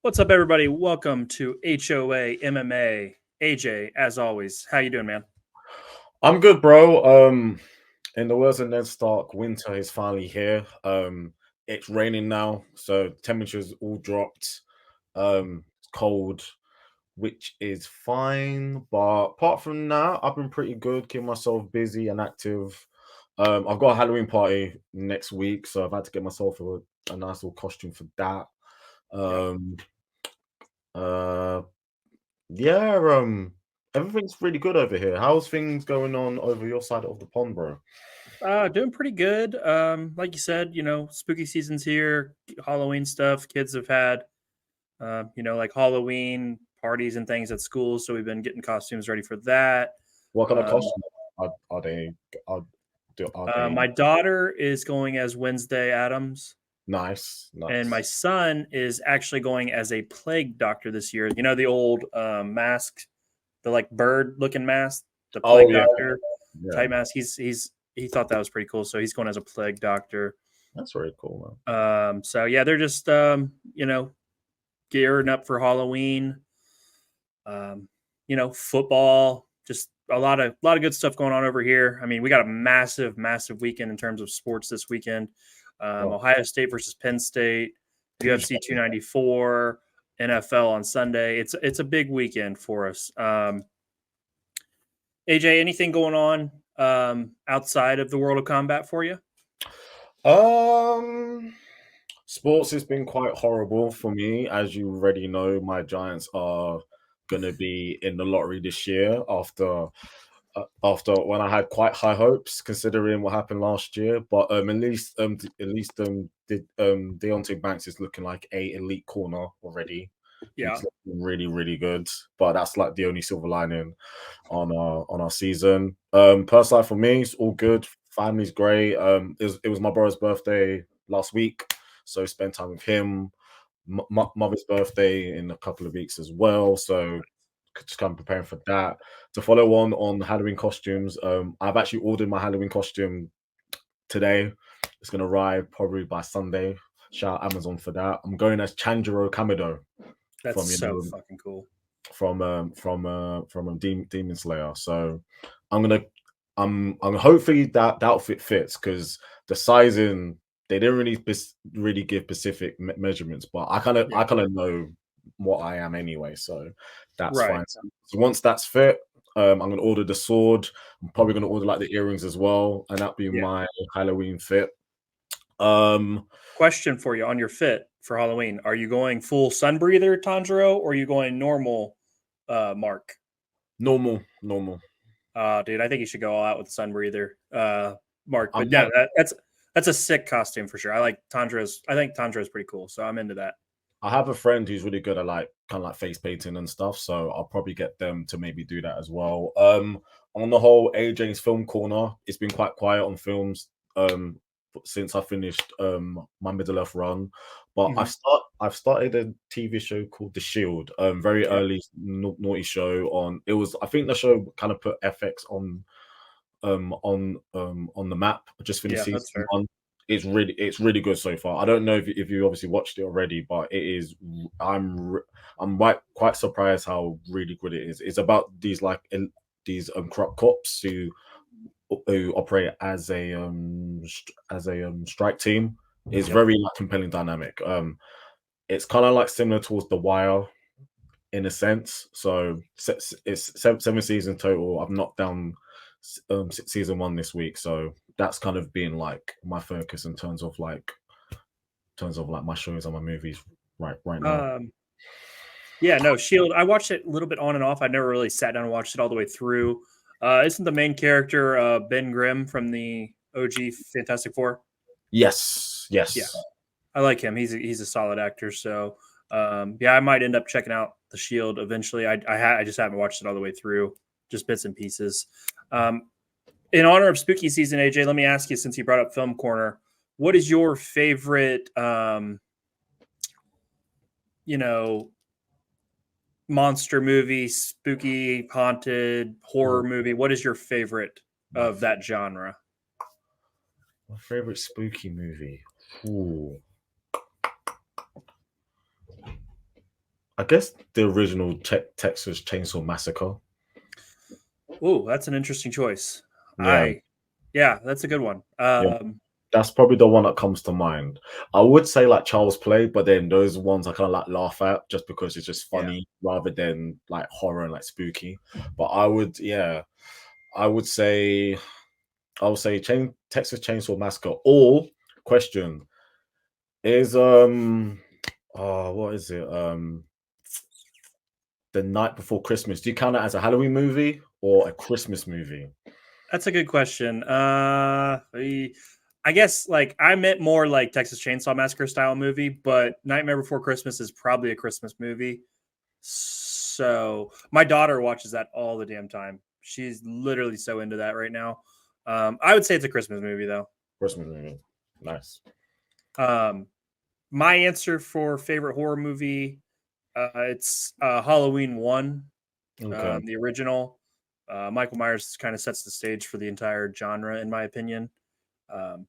What's up, everybody? Welcome to HOA MMA. AJ, as always, how you doing, man? I'm good, bro. In the words of Ned Stark, winter is finally here. It's raining now, so temperatures all dropped. It's cold, which is fine. But apart from that, I've been pretty good, keeping myself busy and active. I've got a Halloween party next week, so I've had to get myself a nice little costume for that. Yep. Um, uh, yeah, everything's really good over here. How's things going on over your side of the pond, bro? Doing pretty good. Like you said, spooky season's here, Halloween stuff. Kids have had, like Halloween parties and things at school, so we've been getting costumes ready for that. What kind of Um, costume are they? Are they my daughter is going as Wednesday Adams, nice? and my Nice. son is actually going as a plague doctor this year. You know the old mask, the like bird looking mask, the Oh plague yeah, doctor yeah. type mask. He thought that was pretty cool, so he's going as a plague doctor. That's very cool, So yeah, they're just gearing up for Halloween. Football, just a lot of good stuff going on over here. I mean, we got a massive weekend in terms of sports this weekend. man. Oh, Ohio State versus Penn State, huge UFC 294, NFL on Sunday. It's a big weekend for us. AJ, anything going on outside of the world of combat for you? game. Sports has been quite horrible for me, as you already know. My Giants are gonna be in the lottery this year after when I had quite high hopes considering what happened last year. But at least did Deontay Banks is looking like a elite corner already. Yeah. He's looking really, really good. But that's like the only silver lining on our season. Personal life for me, it's all good. Family's great. It was my brother's birthday last week, so spent time with him. Mother's birthday in a couple of weeks as well, so just kind of preparing for that. To follow on Halloween costumes, I've actually ordered my Halloween costume today. It's gonna arrive probably by Sunday. Shout out Amazon for that. I'm going as Chandro Kamido That's from so fucking cool. Demon Slayer. So I'm gonna I'm hopefully that outfit fits because the sizing they didn't really give specific measurements, but Yeah. I kind of know what I am anyway, so that's Right. fine. So once that's fit, I'm gonna order the sword. I'm probably gonna order like the earrings as well, and that'll be Yeah. my Halloween fit. Um, Question for you on your fit for Halloween. Are you going full sun breather Tanjiro or are you going normal Mark? normal. Dude, I think you should go all out with the sun breather Mark. I'm But yeah, not that's a sick costume for sure. I think Tanjiro's pretty cool, so I'm into that. I have a friend who's really good at like kind of like face painting and stuff, so I'll probably get them to maybe do that as well. On the whole, AJ's film corner, it's been quite quiet on films since I finished my Middle Earth run, but Mhm. I've started a TV show called The Shield, very Yeah. early naughty show on. It was I think the show kind of put FX on the map. I just finished Yeah, season that's fair. one. It's really good so far. I don't know if you obviously watched it already, but it is. I'm quite surprised how really good it is. It's about these these corrupt cops who operate as a strike team. It's Yep. very like compelling dynamic. It's kind of like similar towards The Wire in a sense. So it's seven seasons total. I've knocked down season one this week, so that's kind of been like my focus in terms of like my shows and my movies right now. Um Yeah, no, Shield. I watched it a little bit on and off. I never really sat down and watched it all the way through. Isn't the main character Ben Grimm from the OG Fantastic Four? Yes, Yeah, yes. I like him. He's a solid actor. So yeah, I might end up checking out the Shield eventually. I just haven't watched it all the way through, just bits and pieces. Um, in honor of spooky season, AJ, let me ask you, since you brought up Film Corner, what is your favorite? You know, monster movie, spooky, haunted, horror Ooh, movie. What is your favorite my of that genre? my favorite spooky movie. Ooh. I guess the original Texas Chainsaw Massacre. Oh, that's an interesting choice. Yeah, Yeah, that's a good one. yeah. That's probably the one that comes to mind. I would say like Child's Play, but then those ones I kind of like laugh at just because it's just Yeah, funny rather than like horror and like spooky. But I would, yeah, I would say, Texas Chainsaw Massacre. Or question is oh, what is it? The Night Before Christmas. Do you count that as a Halloween movie or a Christmas movie? that's a good question. I guess like I meant more like Texas Chainsaw Massacre style movie, but Nightmare Before Christmas is probably a Christmas movie. So my daughter watches that all the damn time. She's literally so into that right now. I would say it's a Christmas movie though. Christmas movie. Nice. Um, my answer for favorite horror movie, it's Halloween 1, Okay. the original. Michael Myers kind of sets the stage for the entire genre, in my opinion. Um,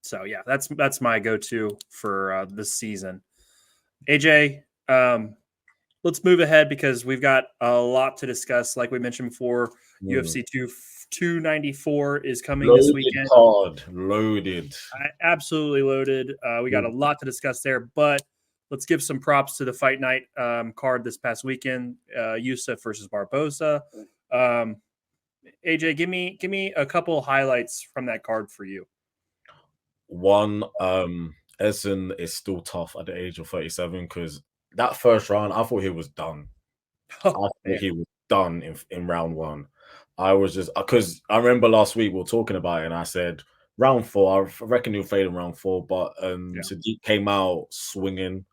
so yeah, that's my go-to for this season. AJ, let's move ahead because we've got a lot to discuss. Like we mentioned before, Mm. UFC 294 is coming this Loaded weekend. card. Loaded. Absolutely loaded. We got a lot to discuss there, but let's give some props to the fight night card this past weekend. Yusuff versus Barboza. AJ, give me a couple highlights from that card for you. One, Edson is still tough at the age of 37 because that first round, I thought he was done. I Oh thought man, he was done in round one. I was just because I remember last week we were talking about it, and I said round four. I reckon he'll fade in round four, but yeah. Sadiq came out swinging,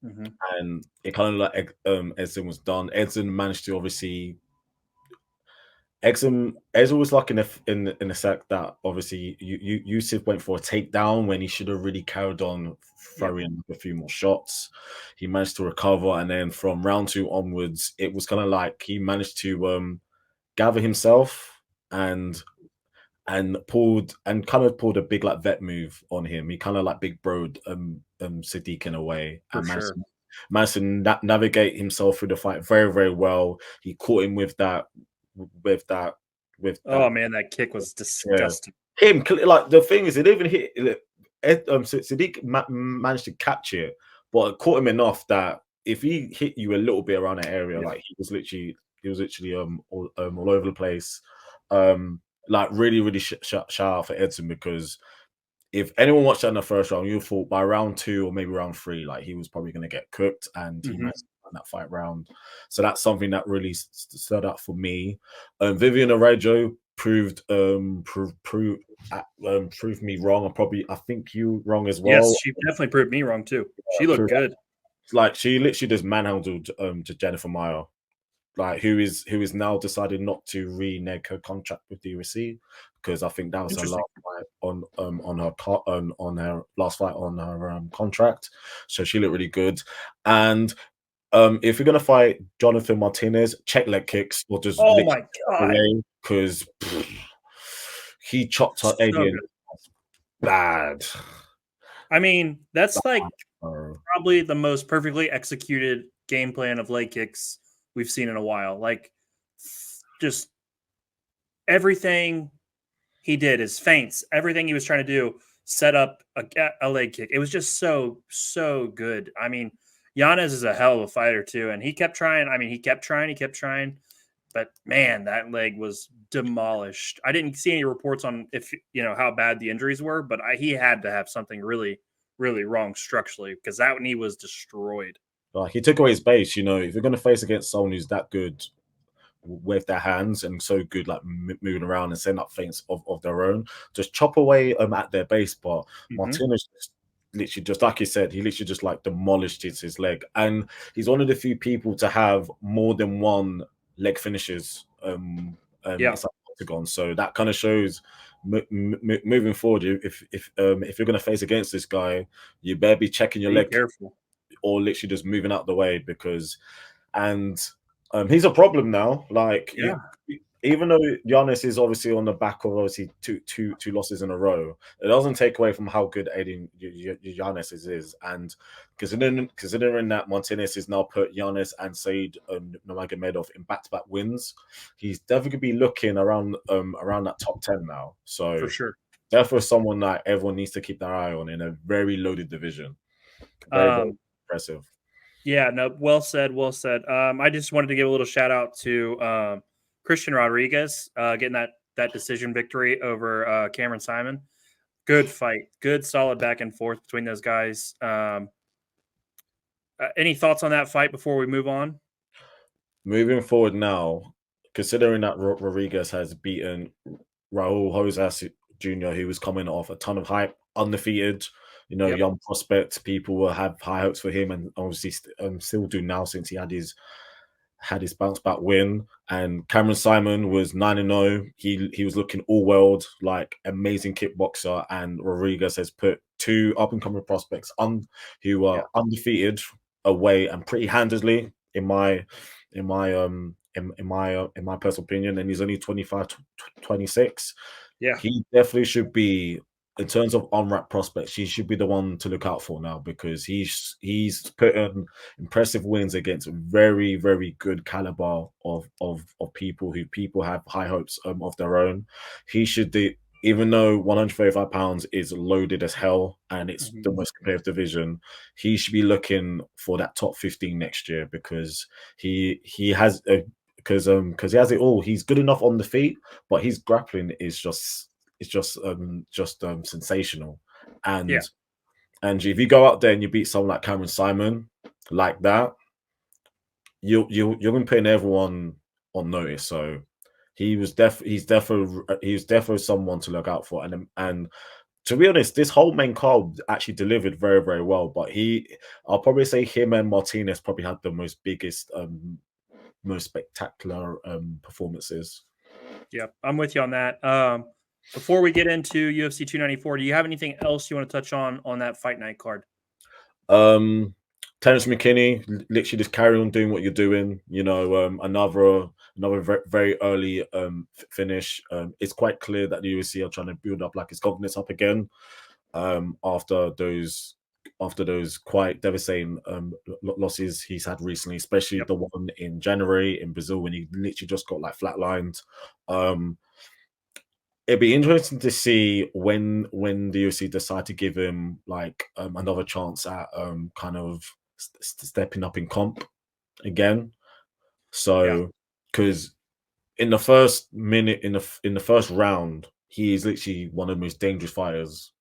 Mm-hmm. and it kind of like Edson was done. Edson managed to obviously Exum was lucky enough in the fact that obviously Yusuf went for a takedown when he should have really carried on Yep. throwing a few more shots. He managed to recover, and then from round two onwards, it was kind of like he managed to gather himself and pulled a big like vet move on him. He kind of like big broed Sadiq in a way For and sure. managed to navigate himself through the fight very, very well. He caught him with that Oh man, that kick was yeah. disgusting. Him like the thing is, it didn't even hit. Sadiq managed to catch it, but it caught him enough that if he hit you a little bit around that area, Yeah. like he was literally all over the place. Like really, really shout out for Edson because if anyone watched that in the first round, you thought by round two or maybe round three, like he was probably going to get cooked, and he Mm-hmm. managed to win that fight round. So that's something that really stood out for me. Vivian Arajo proved me wrong. I think you wrong as Yes, well. she definitely proved me wrong too. She looked Proved, good. like she literally just manhandled to Jennifer Meyer, like who is now decided not to renege her contract with the UFC because I think that was her Interesting. last fight on her last fight on her contract. So she looked really good. And if you're gonna fight Jonathan Martinez, check leg kicks or just Oh lick my god, away because he chopped her so alien good. bad. I mean, that's like Uh, probably the most perfectly executed game plan of leg kicks we've seen in a while. Like, just everything he did, his feints, everything he was trying to do, set up a leg kick. It was just so good. I mean, Yanez is a hell of a fighter too, and he kept trying. I mean, he kept trying. But man, that leg was demolished. I didn't see any reports on if how bad the injuries were, but he had to have something really wrong structurally because that knee was destroyed. like he took away his base. If you're gonna face against someone who's that good with their hands and so good like moving around and setting up things of their own, just chop away at their base. But Mm-hmm. Martinez literally just like you said, he literally just like demolished his leg, and he's one of the few people to have more than one leg finishes Yeah, inside the octagon. So that kind of shows moving forward, if you're going to face against this guy, you better be checking your be leg careful. or literally just moving out the way because and he's a problem now. Like Yeah, even though Giannis is obviously on the back of obviously two losses in a row, it doesn't take away from how good Aiden Giannis is. And considering that Martinez has now put Giannis and Said Nurmagomedov in back-to-back wins, he's definitely gonna be looking around that top 10 now. For So sure. therefore, someone that everyone needs to keep their eye on in a very loaded division. Very, very Um, impressive. yeah, no, well said, well said. I just wanted to give a little shout out to Christian Rodriguez getting that decision victory over Cameron Simon. Good fight, good solid back and forth between those guys. Any thoughts on that fight before we move on? Moving forward now, considering that Rodriguez has beaten Raul Rosas Jr., who was coming off a ton of hype, undefeated, Yep. young prospect, people will have high hopes for him, and obviously still do now since he had his bounce back win. And Cameron Simon was 9-0. He was looking all world, like amazing kickboxer. And Rodriguez has put two up and coming prospects who Yeah. are undefeated away and pretty handedly in my personal opinion. And he's only 25, 26. Yeah. He definitely should be, in terms of unwrapped prospects, he should be the one to look out for now, because he's put in impressive wins against very, very good caliber of people who people have high hopes of their own. He should do, even though 135 pounds is loaded as hell and it's Mhm. the most competitive division, he should be looking for that top 15 next year, because he has a because he has it all. He's good enough on the feet, but his grappling is just sensational. Yeah. And if you go out there and you beat someone like Cameron Simon like that, you're gonna putting everyone on notice. So he's definitely someone to look out for. And to be honest, this whole main card actually delivered very, very well. But I'll probably say him and Martinez probably had the biggest, most spectacular performances. Yep. I'm with you on that. Before we get into UFC 294, do you have anything else you want to touch on that fight night card? Um, Terence McKinney, literally just carry on doing what you're doing. Another very early finish. It's quite clear that the UFC are trying to build up like his confidence up again after those quite devastating losses he's had recently, especially Yep. the one in January in Brazil when he literally just got like flatlined. Um, It'd be interesting to see when the UFC decide to give him like another chance at kind of stepping up in comp again. Yeah. So, because in the first minute in the first round, he is literally one of the most dangerous fighters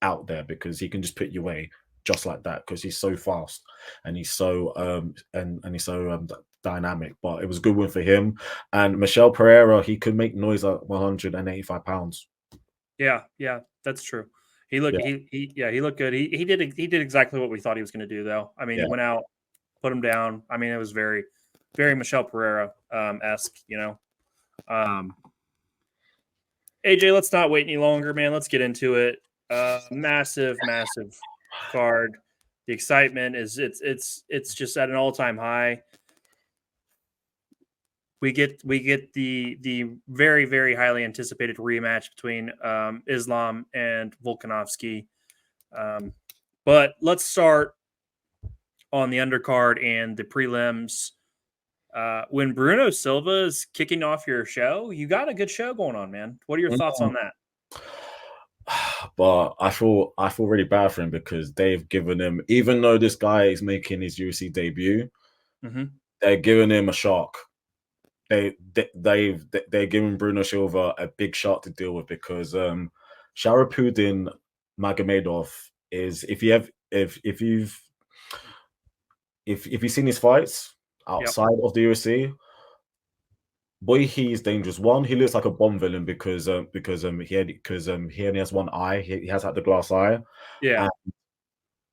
out there, because he can just put you away just like that, because he's so fast and he's so he's so dynamic. But it was a good win for him. And Michelle Pereira, he could make noise at 185 pounds. Yeah. Yeah. That's true. He looked Yeah, he looked good. He did exactly what we thought he was going to do though. I mean, he yeah. went out, put him down. I mean, it was very very Michelle Pereira esque, Um AJ, let's not wait any longer, man. Let's get into it. Massive, massive card. The excitement is it's just at an all time high. We get the very very highly anticipated rematch between Islam and Volkanovski. Um, but let's start on the undercard and the prelims. When Bruno Silva is kicking off your show, you got a good show going on, man. What are your thoughts Mm. on that? But I feel really bad for him, because they've given him, even though this guy is making his UFC debut, Mm-hmm. they're giving him a shark. They're giving Bruno Silva a big shark to deal with, because Sharapudin Magomedov is, if you've seen his fights Yep. outside of the UFC, boy, he's dangerous. One, he looks like a Bond villain, because he only has one eye. He has like the glass eye, Yeah.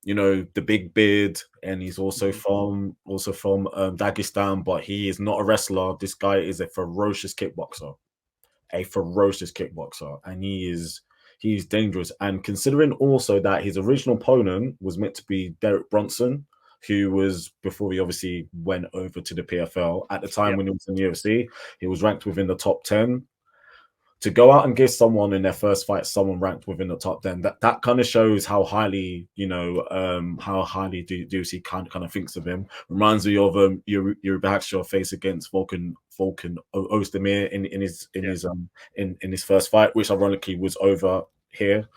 and the big beard, and he's also Mhm. from Dagestan, but he is not a wrestler. This guy is a ferocious kickboxer, and he's dangerous. And considering also that his original opponent was meant to be Derek Brunson, who was before he obviously went over to the PFL. At the time Yep. when he was in the UFC, he was ranked within the top 10. To go out and give someone in their first fight someone ranked within the top 10, that kind of shows how highly, how highly Ducey kind of thinks of him. Reminds me of Yuribakshaw face against Volkan Ozdemir in his first fight, which ironically was over here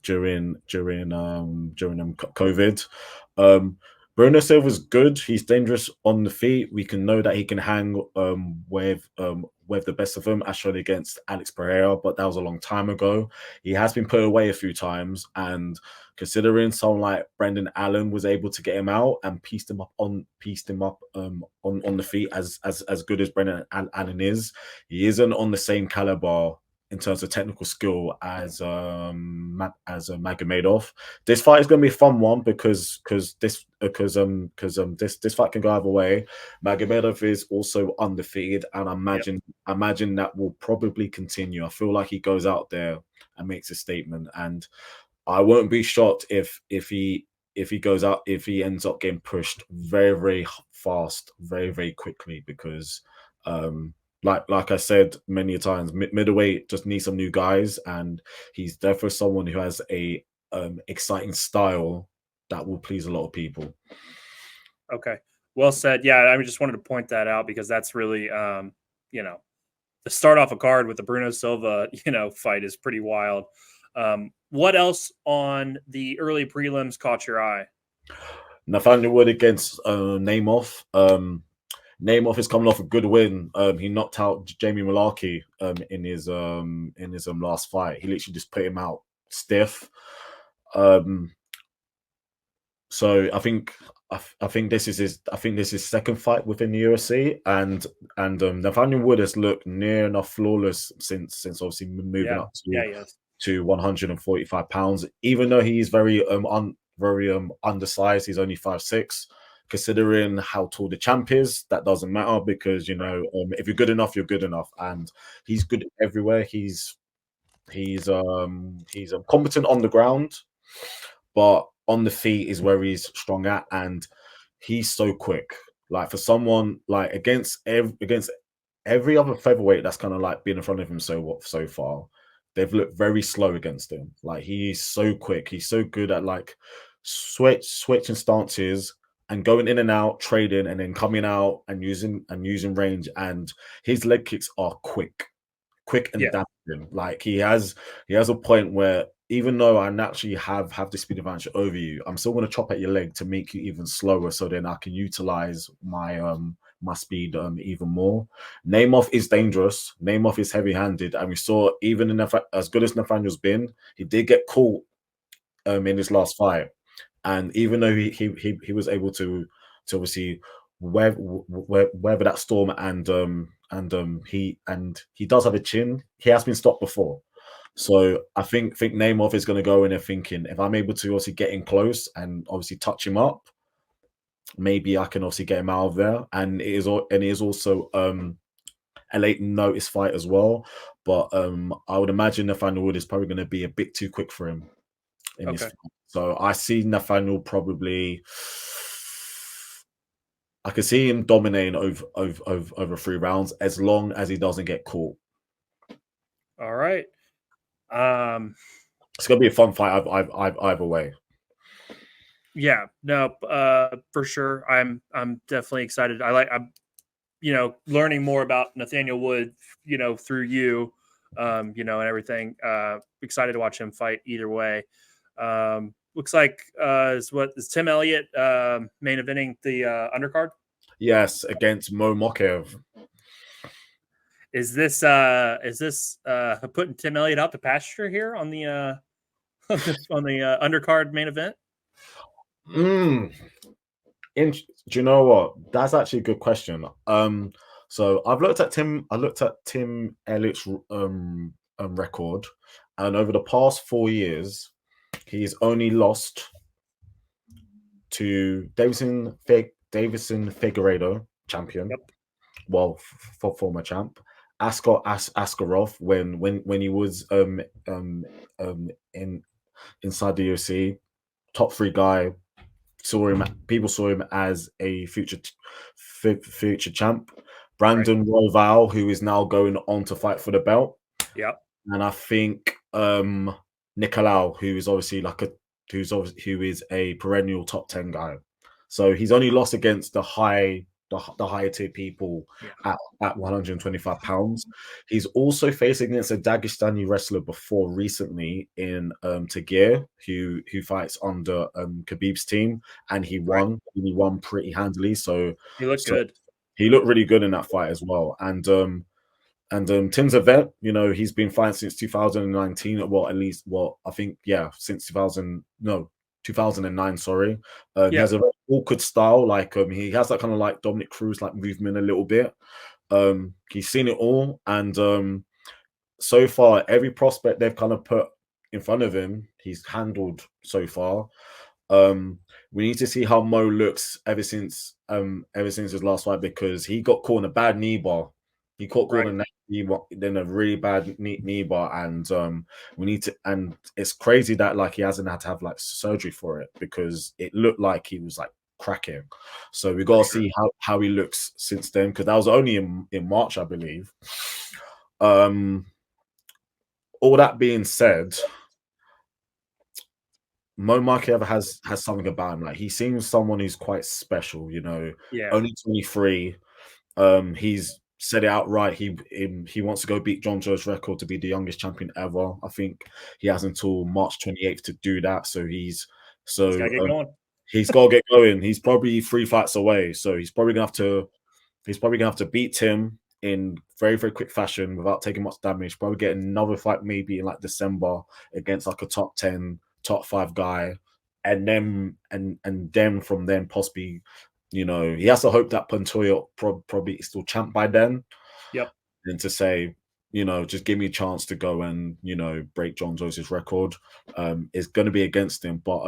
during COVID. Bruno Silva's good. He's dangerous on the feet. We can know that he can hang with the best of them, as shown against Alex Pereira, but that was a long time ago. He has been put away a few times, and considering someone like Brendan Allen was able to get him out and pieced him up on the feet as good as Brendan Allen is, he isn't on the same caliber in terms of technical skill as Magomedov. This fight is going to be a fun one because this fight can go either way. Magomedov is also undefeated, and I imagine that will probably continue. I feel like he goes out there and makes a statement, and I won't be shocked if he goes out, if he ends up getting pushed very, very fast, very, very quickly, because like I said many times, middleweight just needs some new guys, and he's definitely someone who has a exciting style that will please a lot of people. Okay, well said. Yeah, I just wanted to point that out because that's really, to start off a card with the Bruno Silva, fight is pretty wild. What else on the early prelims caught your eye? Nathaniel Wood against Namoff. Namoff is coming off a good win. He knocked out Jamie Malarkey in his last fight. He literally just put him out stiff. So I think this is his second fight within the UFC, and Nathaniel Wood has looked near enough flawless since obviously moving up to 145 pounds. Even though he's very undersized, he's only 5'6". Considering how tall the champ is, that doesn't matter because if you're good enough, you're good enough, and he's good everywhere. He's competent on the ground, but on the feet is where he's strong at, and he's so quick. Like for someone like against every other featherweight that's kind of like been in front of him so far, they've looked very slow against him. Like he's so quick, he's so good at like switching stances and going in and out, trading, and then coming out and using range. And his leg kicks are quick and damaging. Like he has a point where even though I naturally have the speed advantage over you, I'm still going to chop at your leg to make you even slower, so then I can utilize my my speed even more. Namoff is dangerous. Namoff is heavy-handed, and we saw even in as good as Nathaniel's been, he did get caught in his last fight. And even though he was able to obviously weather that storm, and he does have a chin. He has been stopped before, so I think Namoff is going to go in there thinking, if I'm able to obviously get in close and obviously touch him up, maybe I can obviously get him out of there. And it is also a late notice fight as well. But I would imagine Nathaniel Wood is probably going to be a bit too quick for him in this fight. So I see Nathaniel probably. I can see him dominating over 3 rounds as long as he doesn't get caught. All right. It's gonna be a fun fight either way. Yeah, no, for sure. I'm definitely excited. I'm learning more about Nathaniel Wood, through you, and everything. Excited to watch him fight either way. Looks like is Tim Elliott main eventing the undercard? Yes, against Mo Mokaev. Is this putting Tim Elliott out to pasture here on the on the undercard main event? Do you know what? That's actually a good question. So I've looked at Tim Elliott's record, and over the past 4 years, he's only lost to Davison Figueiredo, champion. Yep. Well, former champ. Askarov when he was inside the UFC, top 3 guy, People saw him as a future champ. Right. Brandon Royval, who is now going on to fight for the belt, Yep. and I think Nicolau, who is a perennial top 10 guy. So he's only lost against the higher tier people Yeah. at 125 pounds. He's also faced against a Dagestani wrestler before recently in Tagir, who fights under Khabib's team, and he Right. won. He won pretty handily. So He looked good. he looked really good in that fight as well. And Tim's a vet, he's been fighting since 2019. Well, at least, I think, yeah, since 2009. Sorry, he Yeah. has a very awkward style. Like, he has that kind of like Dominic Cruz like movement a little bit. He's seen it all, and so far, every prospect they've kind of put in front of him, he's handled so far. We need to see how Mo looks ever since his last fight, because he got caught in a bad knee bar. He caught Right. in a knee bar, then a really bad knee bar, and we need to. And it's crazy that like he hasn't had to have like surgery for it, because it looked like he was like cracking. So we got to Sure. see how he looks since then, because that was only in March, I believe. All that being said, Mo Markev has something about him. Like, he seems someone who's quite special. Yeah. Only 23. He's said it outright. He wants to go beat John Joe's record to be the youngest champion ever. I think he has until March 28th to do that. So He's got to get going. he's got to get going. He's probably 3 fights away. So he's probably gonna have to beat Tim in very, very quick fashion without taking much damage. Probably get another fight maybe in like December against like a top 10, top 5 guy, and then from then possibly, he has to hope that Pantoja probably is still champ by then, Yep. and to say, just give me a chance to go and break John Jones' record. Is going to be against him, but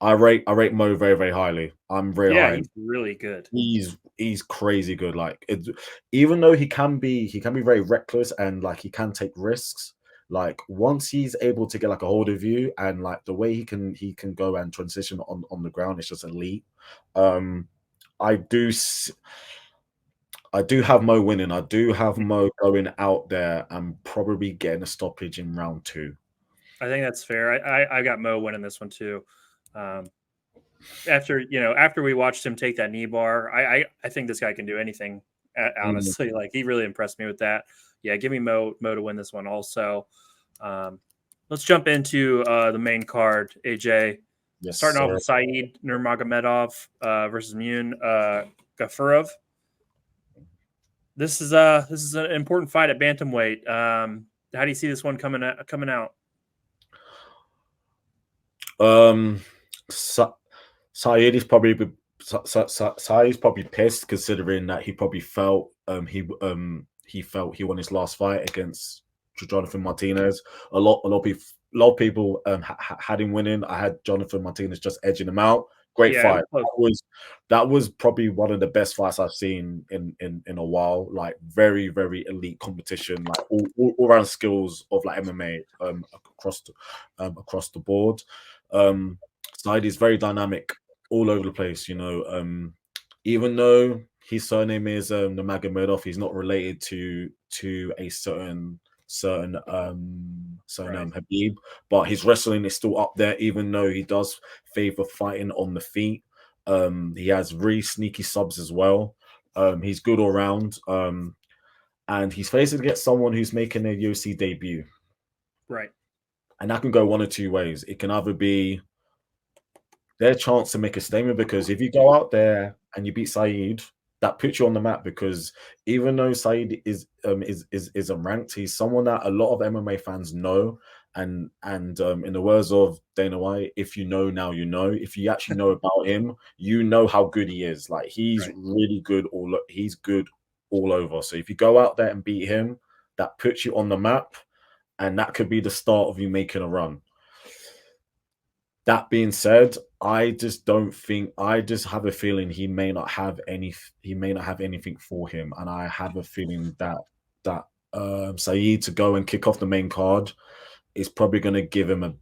I rate Mo very, very highly. I'm very Yeah. high. He's really good. He's crazy good. Like, even though he can be very reckless, and like he can take risks. Like, once he's able to get like a hold of you, and like the way he can go and transition on the ground, it's just elite. I do have Mo winning. I do have Mo going out there and probably getting a stoppage in round 2. I think that's fair. I got Mo winning this one too. After we watched him take that knee bar, I think this guy can do anything. Honestly, like, he really impressed me with that. Yeah, give me Mo to win this one also. Let's jump into the main card. AJ, Yes, starting off sir. with Saeed Nurmagomedov versus Mun Gafurov. This is an important fight at bantamweight. How do you see this one coming out? Saeed is probably Saeed's probably pissed, considering that he probably felt he won his last fight against Jonathan Martinez. A lot of people had him winning. I had Jonathan Martinez just edging him out. Great Yeah, fight. That was probably one of the best fights I've seen in a while. Like, very, very elite competition. Like, all around skills of like MMA across the board. Saeed is very dynamic all over the place. Even though his surname is Nurmagomedov, he's not related to a certain Habib, but his wrestling is still up there, even though he does favor fighting on the feet. He has really sneaky subs as well. He's good all round. And he's facing against someone who's making a UFC debut. right. And that can go one or two ways. It can either be their chance to make a statement, because if you go out there and you beat Saeed, that puts you on the map, because even though Saeed is unranked, he's someone that a lot of MMA fans know. And in the words of Dana White, if you know now, you know. If you actually know about him, you know how good he is. Like, he's really good. He's good all over. So if you go out there and beat him, that puts you on the map, and that could be the start of you making a run. That being said, I just have a feeling he may not have anything for him, and I have a feeling that Saeed to go and kick off the main card is probably going to give him a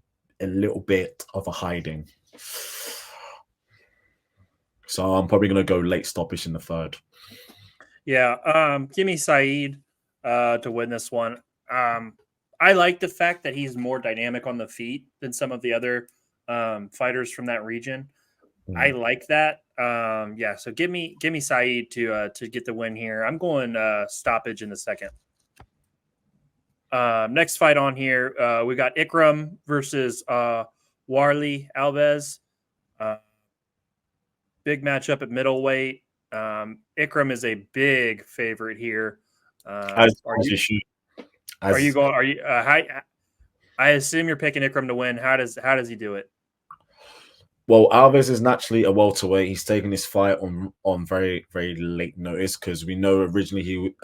little bit of a hiding. So I'm probably going to go late stoppage in the third. Yeah, give me Saeed to win this one. I like the fact that he's more dynamic on the feet than some of the other fighters from that region. I like that. Yeah, so give me Saeed to get the win here. I'm going stoppage in the second. Next fight on here, we got Ikram versus Warley Alves. Big matchup at middleweight. Ikram is a big favorite here. As you should. Are you going? Are you? I assume you're picking Ikram to win. How does he do it? Well, Alves is naturally a welterweight. He's taking this fight on very very late notice because we know originally he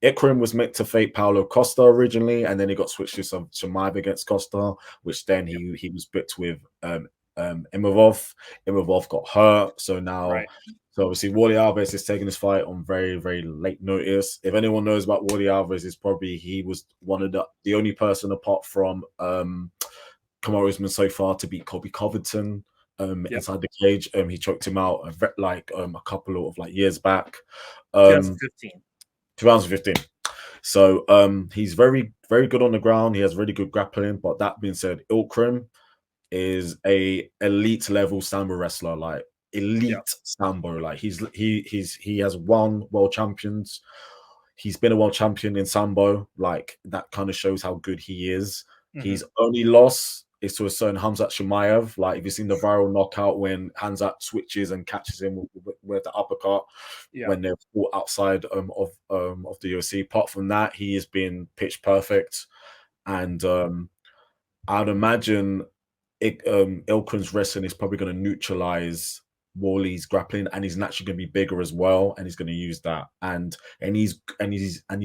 Ikram was meant to fight Paulo Costa originally, and then he got switched to Chimaev against Costa, which then he was booked with Imavov. Imavov got hurt, so now. Right. So obviously, Warley Alves is taking this fight on very, very late notice. If anyone knows about Warley Alves, it's probably he was one of the only person apart from Kamaru Usman so far to beat Colby Covington inside the cage. He choked him out a couple of years back. 2015. 2015. So he's very, very good on the ground. He has really good grappling. But that being said, Ikram is a elite level sambo wrestler, like elite sambo. Like he has won world champions. He's been a world champion in sambo. Like that kind of shows how good he is. Mm-hmm. His only loss is to a certain Khamzat Chimaev. Like if you've seen the viral knockout when Khamzat switches and catches him with the uppercut when they're fought outside of the UFC. Apart from that, he has been pitch perfect, and I'd imagine Ikram's wrestling is probably going to neutralize Warley's grappling, and he's naturally going to be bigger as well, and he's going to use that. And he's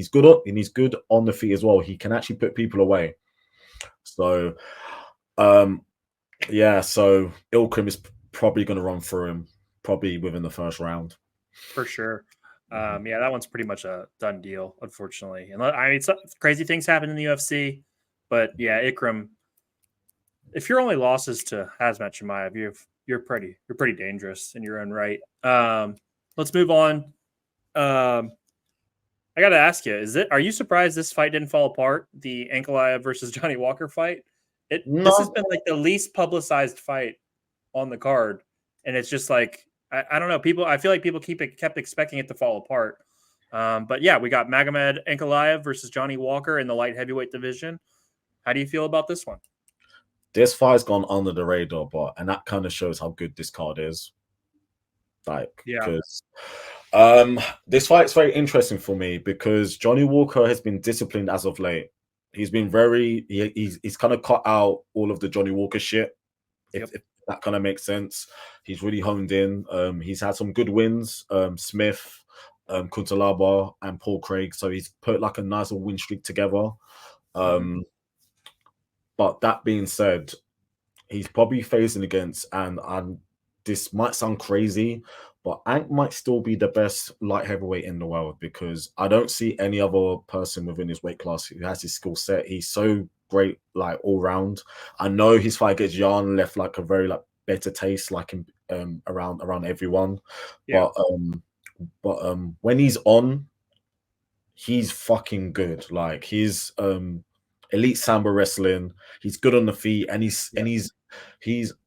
good on the feet as well. He can actually put people away. So, so Ikram is probably going to run through him, probably within the first round. For sure. Yeah, that one's pretty much a done deal, unfortunately. And I mean, crazy things happen in the UFC, but yeah, Ikram. If your only loss is to Khamzat Chimaev, you're pretty dangerous in your own right. Let's move on. I got to ask you, are you surprised this fight didn't fall apart? The Ankalaev versus Johnny Walker fight. This has been like the least publicized fight on the card, and it's just like I don't know. I feel like people kept expecting it to fall apart. But yeah, we got Magomed Ankalaev versus Johnny Walker in the light heavyweight division. How do you feel about this one? This fight's gone under the radar, and that kind of shows how good this card is. Because this fight's very interesting for me because Johnny Walker has been disciplined as of late. He's been he's kind of cut out all of the Johnny Walker shit, if that kind of makes sense. He's really honed in. He's had some good wins, Smith, Kuntalaba, and Paul Craig. So he's put like a nice little win streak together. But that being said, he's probably facing against, and this might sound crazy, but Ank might still be the best light heavyweight in the world because I don't see any other person within his weight class who has his skill set. He's so great, like all round. I know his fight against Jan left like a very better taste, like around everyone. Yeah. But when he's on, he's fucking good. Like he's elite sambo wrestling. He's good on the feet, and he's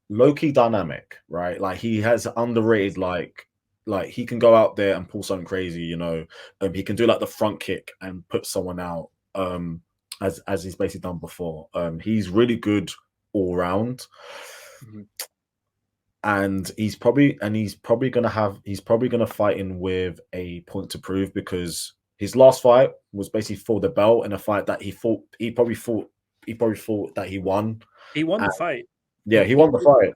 low-key dynamic, right? Like he has underrated, like he can go out there and pull something crazy, you know. He can do like the front kick and put someone out, as he's basically done before. He's really good all round. And he's probably gonna fight in with a point to prove because his last fight was basically for the belt in a fight that he probably thought that he won. He won the fight. Yeah, he won the fight.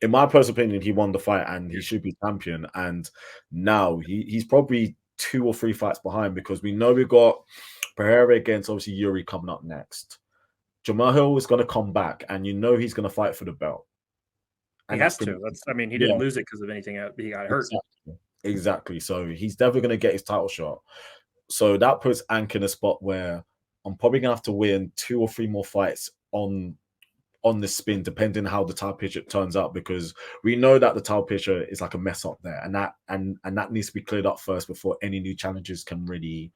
In my personal opinion, he won the fight and he should be champion. And now he's probably 2 or 3 fights behind because we know we've got Pereira against obviously Yuri coming up next. Jamahal Hill is going to come back and you know he's going to fight for the belt. And he has to. He didn't lose it because of anything. He got hurt. Exactly. So he's definitely going to get his title shot. So that puts Ank in a spot where I'm probably going to have to win 2 or 3 more fights on on the spin, depending how the tile pitcher turns out, because we know that the tile pitcher is like a mess up there, and that needs to be cleared up first before any new challenges can really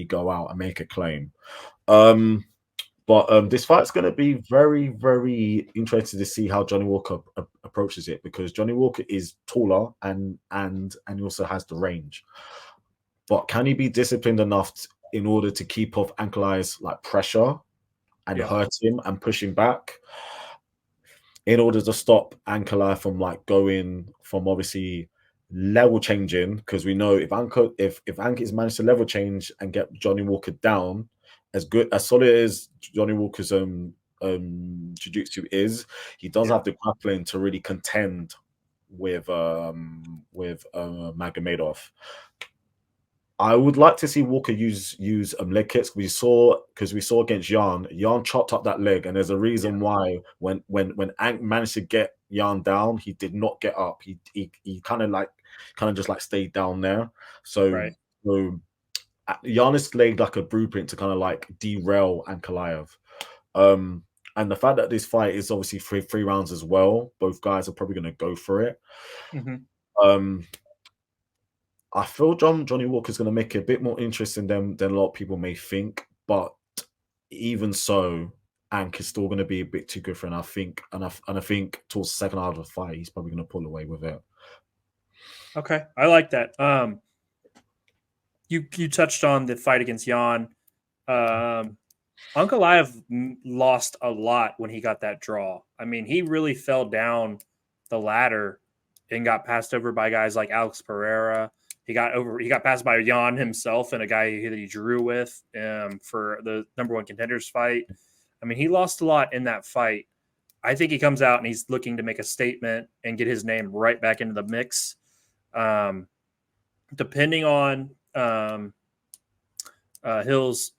go out and make a claim. But this fight's going to be very, very interesting to see how Johnny Walker approaches it, because Johnny Walker is taller and he also has the range. But can he be disciplined enough in order to keep off Ankalaev's like pressure and hurt him and push him back, in order to stop Ankalaev from like going from obviously level changing? Because we know if Anka is managed to level change and get Johnny Walker down, as solid as Johnny Walker's jiu-jitsu is, he does have the grappling to really contend with Magomedov. I would like to see Walker use leg kicks. Because we saw against Jan chopped up that leg, and there's a reason why when Ank managed to get Jan down, he did not get up. He kind of just like stayed down there. So Jan is laid like a blueprint to kind of like derail Ankalaev. And the fact that this fight is obviously three rounds as well, both guys are probably going to go for it. I feel Johnny Walker's going to make it a bit more interesting than a lot of people may think. But even so, Ank is still going to be a bit too good for him. I think towards the second half of the fight, he's probably going to pull away with it. Okay, I like that. You touched on the fight against Jan. Ankalaev lost a lot when he got that draw. I mean, he really fell down the ladder and got passed over by guys like Alex Pereira. He got passed by Jan himself and a guy that he drew with for the #1 contenders fight. I mean, he lost a lot in that fight. I think he comes out and he's looking to make a statement and get his name right back into the mix. Depending on Hill's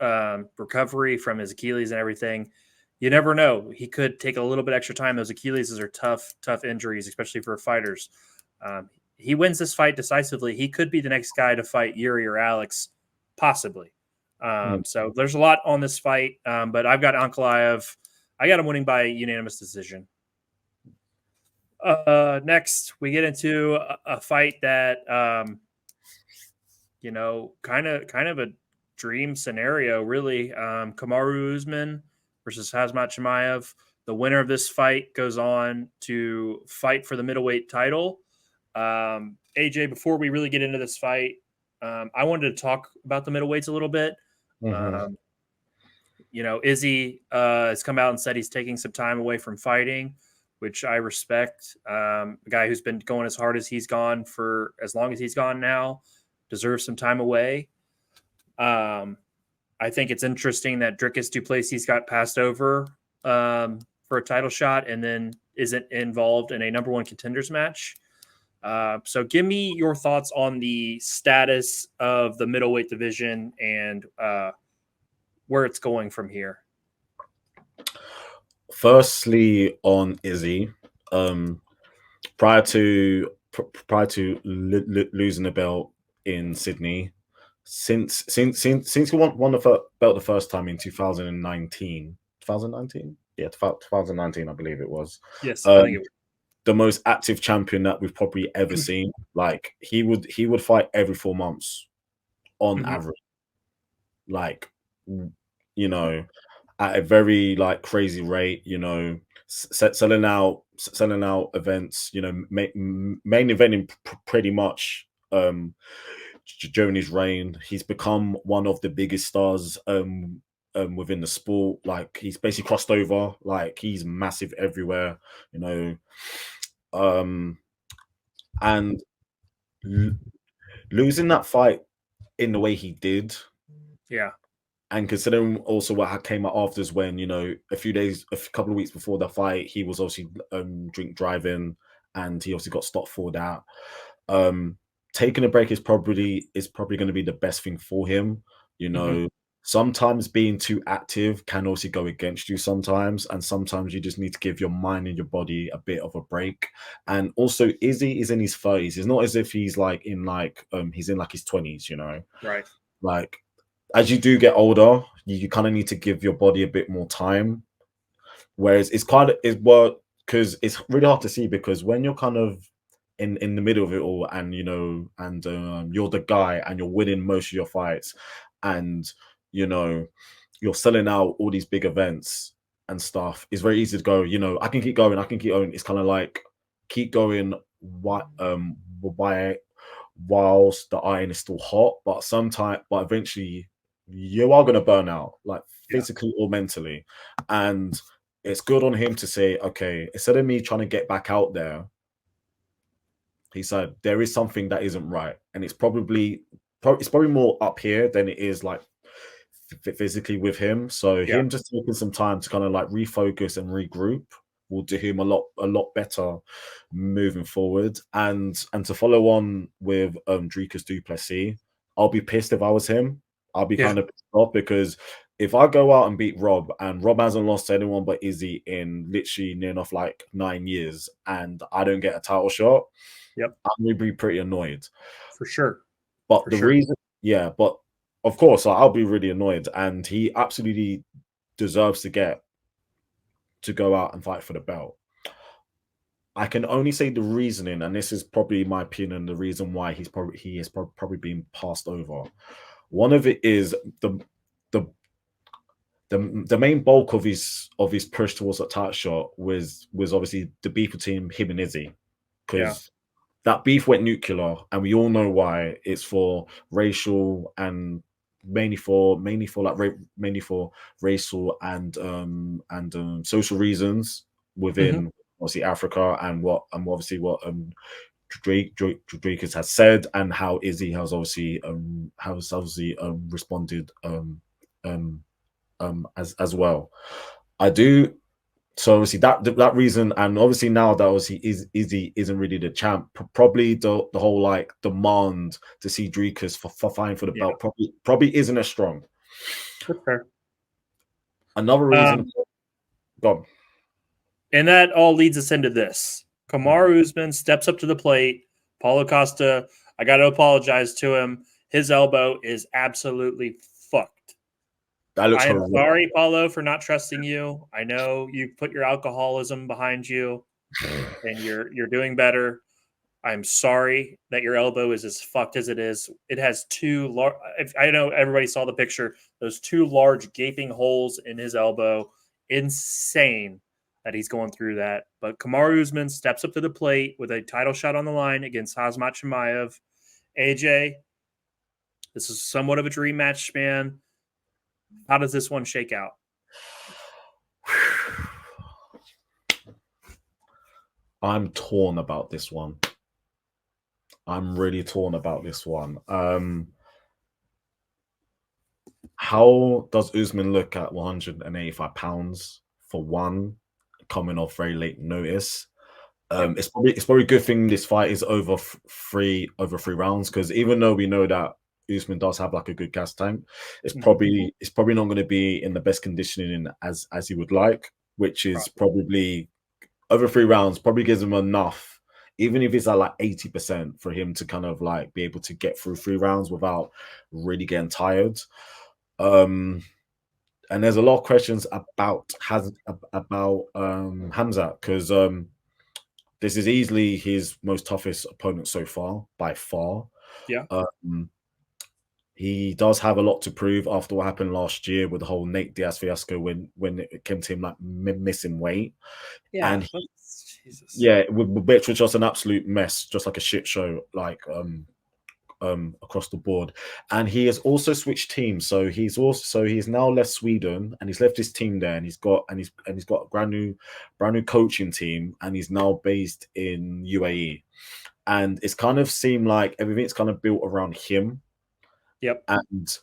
recovery from his Achilles and everything, you never know. He could take a little bit extra time. Those Achilles are tough injuries, especially for fighters. He wins this fight decisively, he could be the next guy to fight Yuri or Alex, possibly. So there's a lot on this fight, but I've got Ankalaev. I got him winning by unanimous decision. Next, we get into a fight that, kind of a dream scenario, really. Kamaru Usman versus Khamzat Chimaev. The winner of this fight goes on to fight for the middleweight title. AJ, before we really get into this fight, I wanted to talk about the middleweights a little bit. Izzy has come out and said he's taking some time away from fighting, which I respect. A guy who's been going as hard as he's gone for as long as he's gone now deserves some time away. I think it's interesting that Dricus du Plessis got passed over for a title shot and then isn't involved in a #1 contenders match. So give me your thoughts on the status of the middleweight division and where it's going from here. Firstly, on Izzy, prior to losing the belt in Sydney, since he won the belt the first time in 2019, yeah, 2019, I believe it was. Yes, I think it was. The most active champion that we've probably ever seen. Like he would fight every 4 months on average, like, at a very like crazy rate, selling out events, main eventing pretty much during his reign. He's become one of the biggest stars within the sport. Like he's basically crossed over. Like he's massive everywhere, and losing that fight in the way he did, and considering also what came out afterwards, when a couple of weeks before the fight, he was obviously drink driving, and he obviously got stopped for that. Taking a break is probably going to be the best thing for him. Sometimes being too active can also go against you sometimes, and sometimes you just need to give your mind and your body a bit of a break. And also, Izzy is in his 30s. It's not as if he's he's in his 20s, Right. Like, as you do get older, you kind of need to give your body a bit more time. Whereas it's kind of is what because it's really hard to see because when you're kind of in the middle of it all, and you're the guy and you're winning most of your fights, and you know you're selling out all these big events and stuff. It's very easy to go. I can keep going. I can keep going. It's kind of like keep going. Why whilst the iron is still hot, but eventually you are going to burn out, like Yeah. physically or mentally. And it's good on him to say, okay, instead of me trying to get back out there, he said there is something that isn't right, and it's probably more up here than it is like physically with him. So Yeah. him just taking some time to kind of like refocus and regroup will do him a lot better moving forward. And to follow on with Dricus Duplessis, I'll be pissed if I was him. I'll be Yeah. kind of pissed off because if I go out and beat Rob, and Rob hasn't lost to anyone but Izzy in literally near enough like 9 years, and I don't get a title shot, Yep. I'm gonna be pretty annoyed. For sure. But For the sure. reason, yeah, but of course, I'll be really annoyed, and he absolutely deserves to go out and fight for the belt. I can only say the reasoning, and this is probably my opinion, the reason why he is probably being passed over. One of it is the the main bulk of his push towards that title shot was obviously the beef between him and Izzy, Yeah. because that beef went nuclear, and we all know why. It's for racial and mainly for racial and social reasons Hmm. within obviously Africa, and obviously what Drake has said, and how Izzy has obviously responded um as well. I do. So obviously that reason, and obviously now that obviously Izzy isn't really the champ, probably the whole like demand to see Dricus for fighting for the Yeah. belt probably isn't as strong. That's fair. Another reason, Um, go and that all leads us into this. Kamaru Usman steps up to the plate. Paulo Costa, I got to apologize to him. His elbow is absolutely fucked. that looks I am horrific. sorry, Paulo, for not trusting you. I know you've put your alcoholism behind you and you're doing better. I'm sorry that your elbow is as fucked as it is. It has two large. I know everybody saw the picture. Those two large gaping holes in his elbow. Insane that he's going through that. But Kamaru Usman steps up to the plate with a title shot on the line against Hazmat Chimaev. AJ, this is somewhat of a dream match, man. How does this one shake out? I'm torn about this one. I'm really torn about this one. How does Usman look at 185 pounds for one, coming off very late notice? Yep. It's probably a good thing this fight is over three rounds, because even though we know that Usman does have like a good gas tank, it's Mhm. probably not going to be in the best conditioning as he would like, which is Probably. probably over 3 rounds. Probably gives him enough, even if it's at like 80%, for him to kind of like be able to get through 3 rounds without really getting tired. Um, and there's a lot of questions about Hamza, because this is easily his most toughest opponent so far, by far. Yeah. Um, he does have a lot to prove after what happened last year with the whole Nate Diaz fiasco, when it came to him like missing weight, Yeah. and Jesus. yeah, which was just an absolute mess, just like a shit show, like across the board. And he has also switched teams, so he's now left Sweden, and he's left his team there, and he's got a brand new coaching team, and he's now based in UAE. And it's kind of seemed like everything's kind of built around him, Yep. and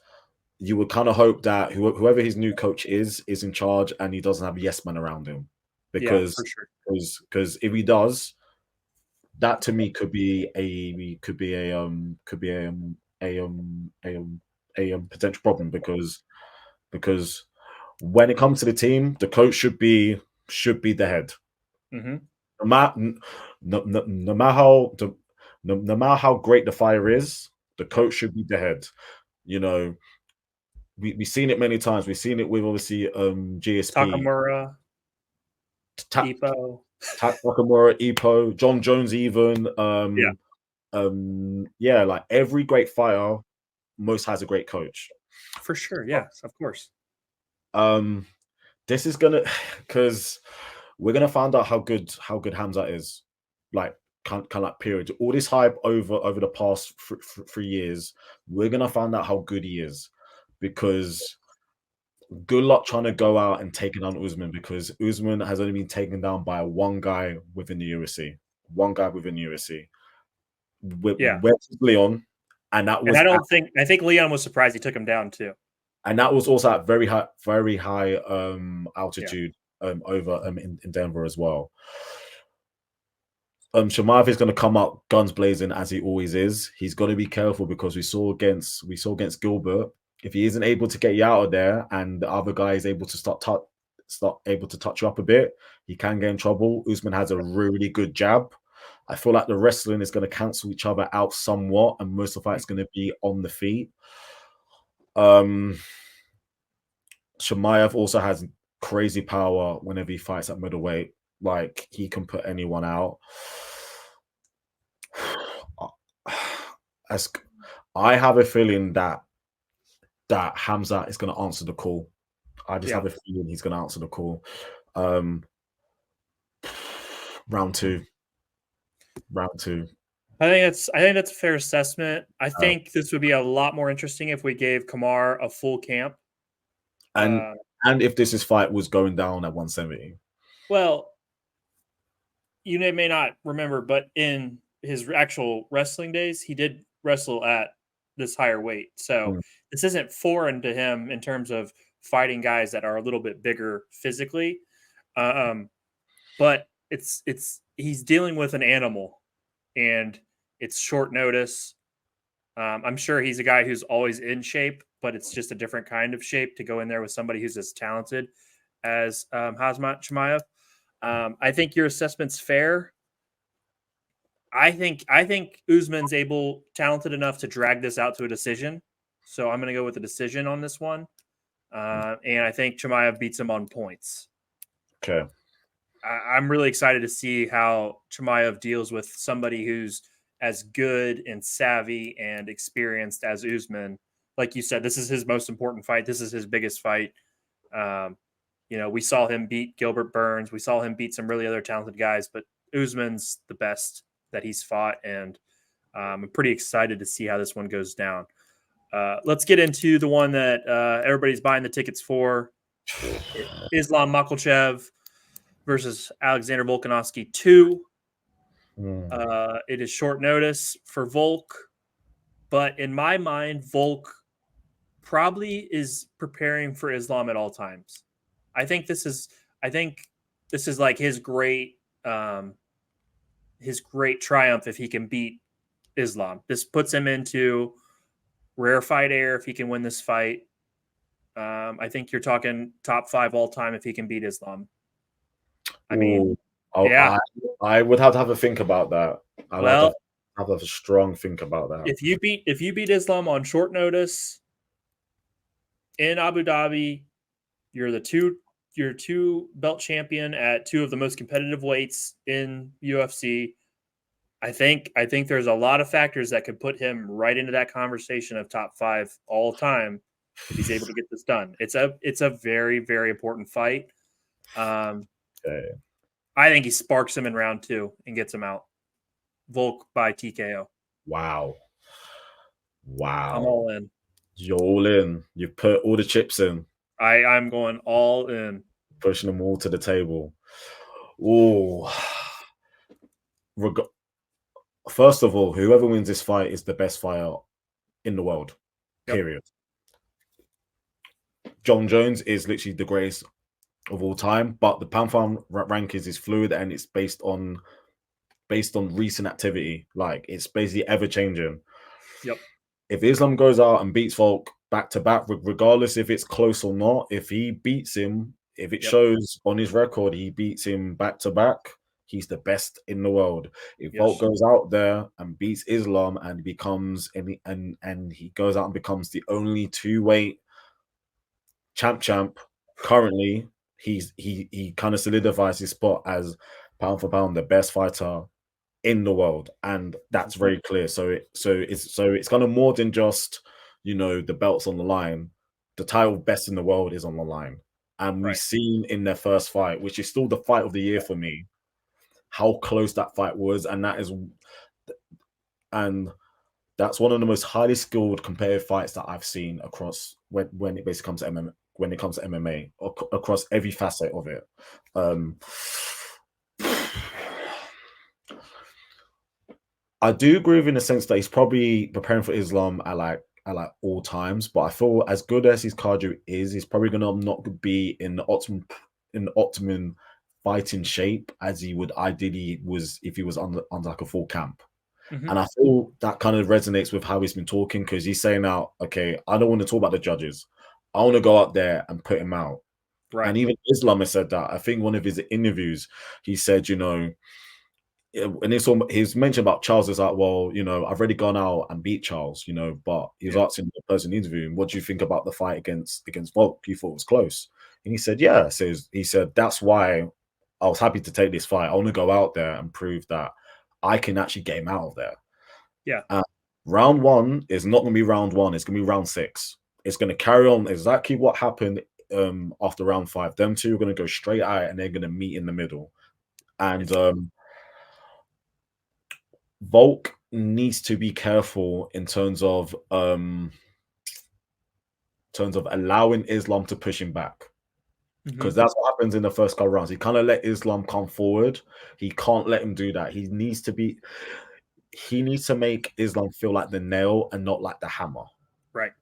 you would kind of hope that whoever his new coach is in charge, and he doesn't have a yes man around him, Yeah, for because sure. if he does, that to me could be a potential problem, because when it comes to the team, the coach should be the head. Hmm. No matter no matter how no matter how great the fire is, the Yep. coach should be the head. You know, we've seen it many times. We've seen it with obviously GSP. Takamura. Depot. Nakamura, Ipo, John Jones, even. Yeah, like every great fighter, most has a great coach. For sure, yes, of course. This is gonna because we're gonna find out how good Hamzat is. Like kind of like period. All this hype over the past 3 years, we're gonna find out how good he is because good luck trying to go out and taking down Usman because Usman has only been taken down by one guy within the UFC. One guy within the UFC. Yeah. Leon, and that was. And I think Leon was surprised he took him down too. And that was also at very high altitude over in Denver as well. Chimaev is going to come up guns blazing as he always is. He's got to be careful because we saw against Gilbert. If he isn't able to get you out of there, and the other guy is able to start able to touch you up a bit, he can get in trouble. Usman has a really good jab. I feel like the wrestling is going to cancel each other out somewhat, and most of the fight is going to be on the feet. Chimaev also has crazy power whenever he fights at middleweight. Like he can put anyone out. I have a feeling that Hamzat is going to answer the call. I just have a feeling he's going to answer the call. Round two. I think that's a fair assessment. I think this would be a lot more interesting if we gave Kamar a full camp. And if this fight was going down at 170. Well, you may not remember, but in his actual wrestling days, he did wrestle at this higher weight. So this isn't foreign to him in terms of fighting guys that are a little bit bigger physically. But he's dealing with an animal, and it's short notice. I'm sure he's a guy who's always in shape, but it's just a different kind of shape to go in there with somebody who's as talented as Khamzat Chimaev. I think your assessment's fair. I think Usman's talented enough to drag this out to a decision. So I'm going to go with the decision on this one. And I think Chimaev beats him on points. Okay. I'm really excited to see how Chimaev deals with somebody who's as good and savvy and experienced as Usman. Like you said, this is his most important fight. This is his biggest fight. We saw him beat Gilbert Burns. We saw him beat some really other talented guys, but Usman's the best that he's fought, and I'm pretty excited to see how this one goes down. Let's get into the one that everybody's buying the tickets for. Islam Makhachev versus Alexander Volkanovski 2. It is short notice for Volk, but in my mind, Volk probably is preparing for Islam at all times. I think this is like his great triumph if he can beat Islam. This puts him into rarefied air if he can win this fight. I think you're talking top 5 all time if he can beat Islam. I mean, I would have to have a think about that. I would have a strong think about that. If you beat Islam on short notice in Abu Dhabi, you're two belt champion at 2 of the most competitive weights in UFC. I think there's a lot of factors that could put him right into that conversation of top 5 all time if he's able to get this done. It's a very, very important fight. Okay. I think he sparks him in round 2 and gets him out. Volk by TKO. Wow. I'm all in. You're all in. You put all the chips in. I'm going all in. Pushing them all to the table. Oh. First of all, whoever wins this fight is the best fighter in the world. Period. John Jones is literally the greatest of all time, but the pound for pound rankings is fluid and it's based on recent activity. Like it's basically ever changing. Yep. If Islam goes out and beats Volk back to back, regardless if it's close or not, if he beats him, if it shows on his record he beats him back to back, he's the best in the world. If Volk goes out there and beats Islam and becomes and he goes out and becomes the only 2-weight champ currently, he kind of solidifies his spot as pound for pound the best fighter in the world, and that's very clear. So it's kind of more than just, you know, the belts on the line. The title best in the world is on the line, and we've Right. seen in their first fight, which is still the fight of the year for me, how close that fight was, and that's one of the most highly skilled competitive fights that I've seen across when it basically comes to MMA, when it comes to MMA across every facet of it. I do agree with in the sense that he's probably preparing for Islam at all times, but I feel as good as his cardio is, he's probably gonna not be in the optimum fighting shape as he would ideally was if he was under like a full camp. Mm-hmm. And I feel that kind of resonates with how he's been talking, because he's saying now, okay, I don't want to talk about the judges. I want to go out there and put him out. Right. And even Islam has said that. I think one of his interviews, he said, you know, and he's mentioned about Charles is like, well, you know, I've already gone out and beat Charles, you know, but he was asking the person interviewing, what do you think about the fight against Volk? You thought it was close. And he said, yeah. So he said, that's why I was happy to take this fight. I want to go out there and prove that I can actually get him out of there. Yeah. Round one is not going to be round one. It's going to be round 6. It's going to carry on exactly what happened after round 5. Them two are going to go straight out and they're going to meet in the middle. And Volk needs to be careful in terms of allowing Islam to push him back. Because that's what happens in the first couple rounds. He kind of let Islam come forward. He can't let him do that. He needs to make Islam feel like the nail and not like the hammer. Right.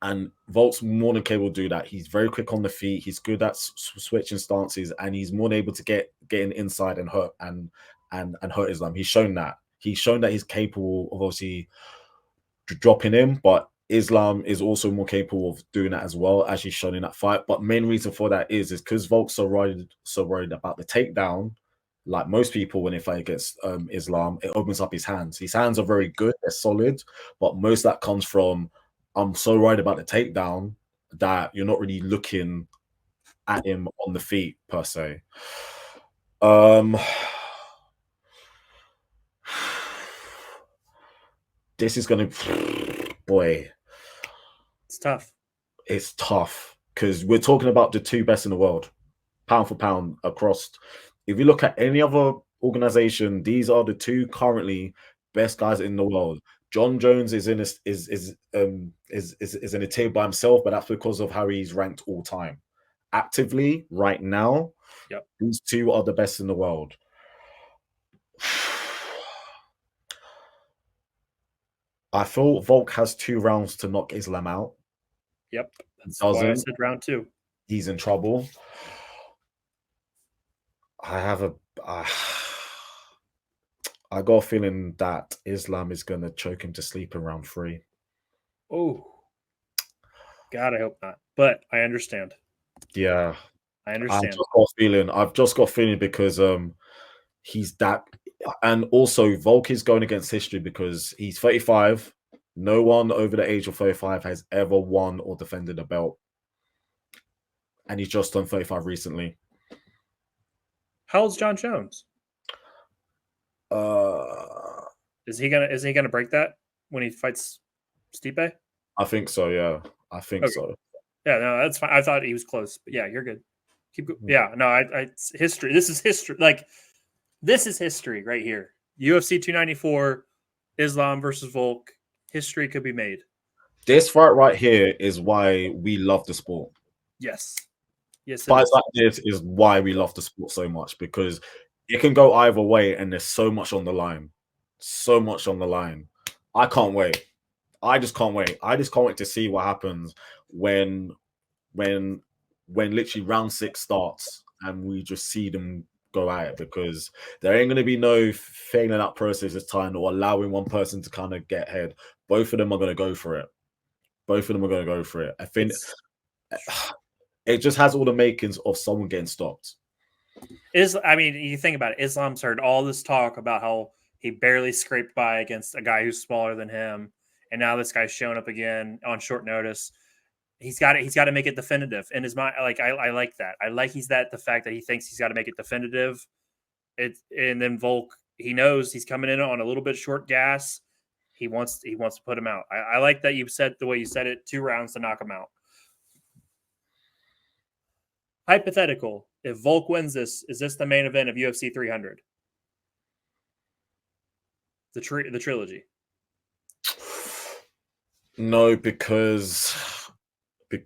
And Volk's more than capable to do that. He's very quick on the feet. He's good at switching stances, and he's more than able to get in inside and hurt and hurt Islam. He's shown that. He's shown that he's capable of obviously dropping him, but Islam is also more capable of doing that as well, as he's shown in that fight. But main reason for that is because Volk's so worried about the takedown. Like most people, when they fight against Islam, it opens up his hands. His hands are very good; they're solid, but most of that comes from I'm so worried about the takedown that you're not really looking at him on the feet per se. This is going to, boy, it's tough. It's tough because we're talking about the two best in the world, pound for pound across. If you look at any other organization, these are the two currently best guys in the world. John Jones is in a tier by himself, but that's because of how he's ranked all time. Actively, right now, these two are the best in the world. I feel Volk has 2 rounds to knock Islam out. Yep. That's why I said round 2. He's in trouble. I got a feeling that Islam is going to choke him to sleep in round 3. Oh, God, I hope not. But I understand. Yeah, I understand. I've just got a feeling because he's that, and also Volk is going against history because he's 35. No one over the age of 35 has ever won or defended a belt, and he's just done 35 recently. How old's John Jones? Is he gonna break that when he fights Stipe? I think so. Yeah, I think so. Yeah, no, that's fine. I thought he was close, but yeah, you're good. Keep going. Yeah, no, it's history. This is history. Like, this is history right here. UFC 294, Islam versus Volk. History could be made. This fight right here is why we love the sport. Yes. Yes. Fights like this is why we love the sport so much, because it can go either way and there's so much on the line. So much on the line. I can't wait. I just can't wait. I just can't wait to see what happens when literally round 6 starts and we just see them go at it, because there ain't going to be no failing that process this time or allowing one person to kind of get ahead. Both of them are going to go for it. I think it just has all the makings of someone getting stopped. I mean, you think about it. Islam's heard all this talk about how he barely scraped by against a guy who's smaller than him, and now this guy's showing up again on short notice. He's got to make it definitive in his mind. Like I like that. I like the fact that he thinks he's got to make it definitive. And then Volk, he knows he's coming in on a little bit short gas. He wants to put him out. I like that you said the way you said it, 2 rounds to knock him out. Hypothetical, if Volk wins this, is this the main event of UFC 300? The trilogy? No, because the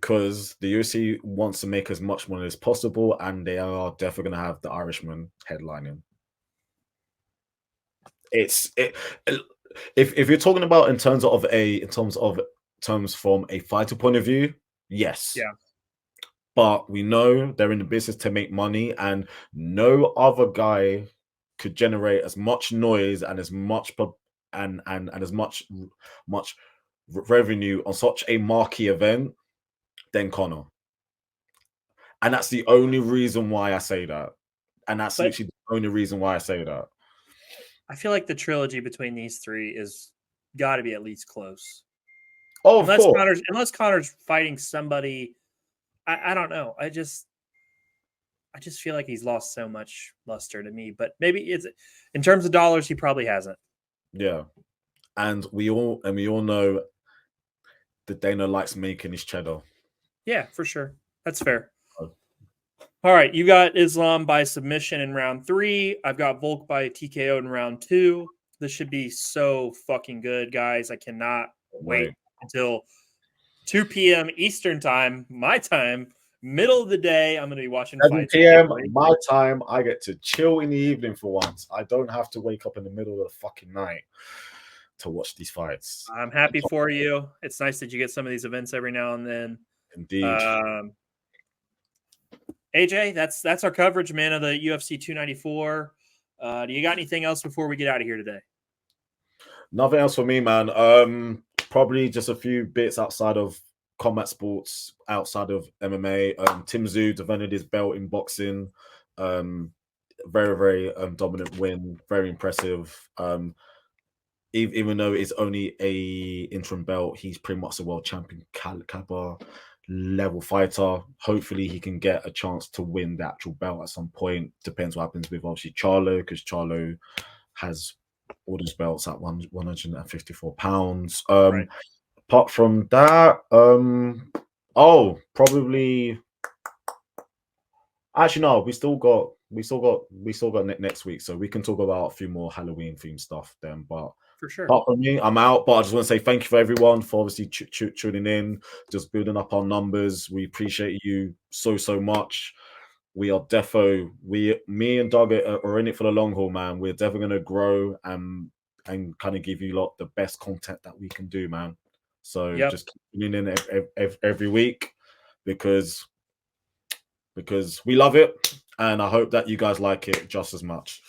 UFC wants to make as much money as possible, and they are definitely going to have the Irishman headlining. If you're talking about in terms from a fighter point of view, yes. Yeah. But we know they're in the business to make money, and no other guy could generate as much noise and as much and as much revenue on such a marquee event than Conor. And that's the only reason why I say that. And that's literally the only reason why I say that. I feel like the trilogy between these 3 is got to be at least close. Oh, unless Conor's fighting somebody. I don't know. I just feel like he's lost so much luster to me. But maybe it's in terms of dollars, he probably hasn't. Yeah, and we all know that Dana likes making his cheddar. Yeah, for sure. That's fair. Oh. All right, you got Islam by submission in round 3. I've got Volk by TKO in round 2. This should be so fucking good, guys. I cannot wait until 2 p.m. Eastern time, my time, middle of the day. I'm going to be watching 7 p.m. my time. I get to chill in the evening for once. I don't have to wake up in the middle of the fucking night to watch these fights. I'm happy for you. It's nice that you get some of these events every now and then. Indeed. AJ, that's our coverage, man, of the UFC 294. Do you got anything else before we get out of here today? Nothing else for me, man. Probably just a few bits outside of combat sports, outside of MMA. Tim Tszyu defended his belt in boxing. Very, very dominant win. Very impressive. Even though it's only a interim belt, he's pretty much a world champion caliber level fighter. Hopefully, he can get a chance to win the actual belt at some point. Depends what happens with obviously Charlo, because Charlo has all those belts at 154 pounds. Right. Apart from that, probably. Actually, no, we still got next week, so we can talk about a few more Halloween themed stuff then. But for sure, apart from me, I'm out. But I just want to say thank you for everyone for obviously tuning in, just building up our numbers. We appreciate you so much. We are me and Doug are in it for the long haul, man. We're definitely going to grow and kind of give you lot the best content that we can do, man. So just keep tuning in every week because we love it, and I hope that you guys like it just as much.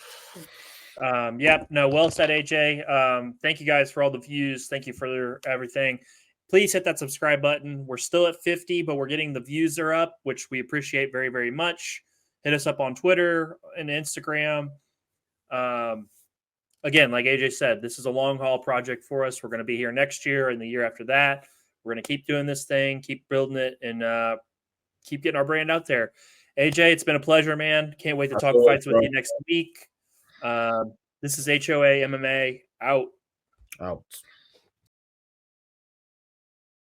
Well said, AJ. Thank you guys for all the views. Thank you for everything. Please hit that subscribe button. We're still at 50, but we're getting the views are up, which we appreciate very, very much. Hit us up on Twitter and Instagram. Again, like AJ said, this is a long haul project for us. We're going to be here next year and the year after that. We're going to keep doing this thing, keep building it, and keep getting our brand out there. AJ, it's been a pleasure, man. Can't wait to talk fights with you next week. This is HOA MMA out.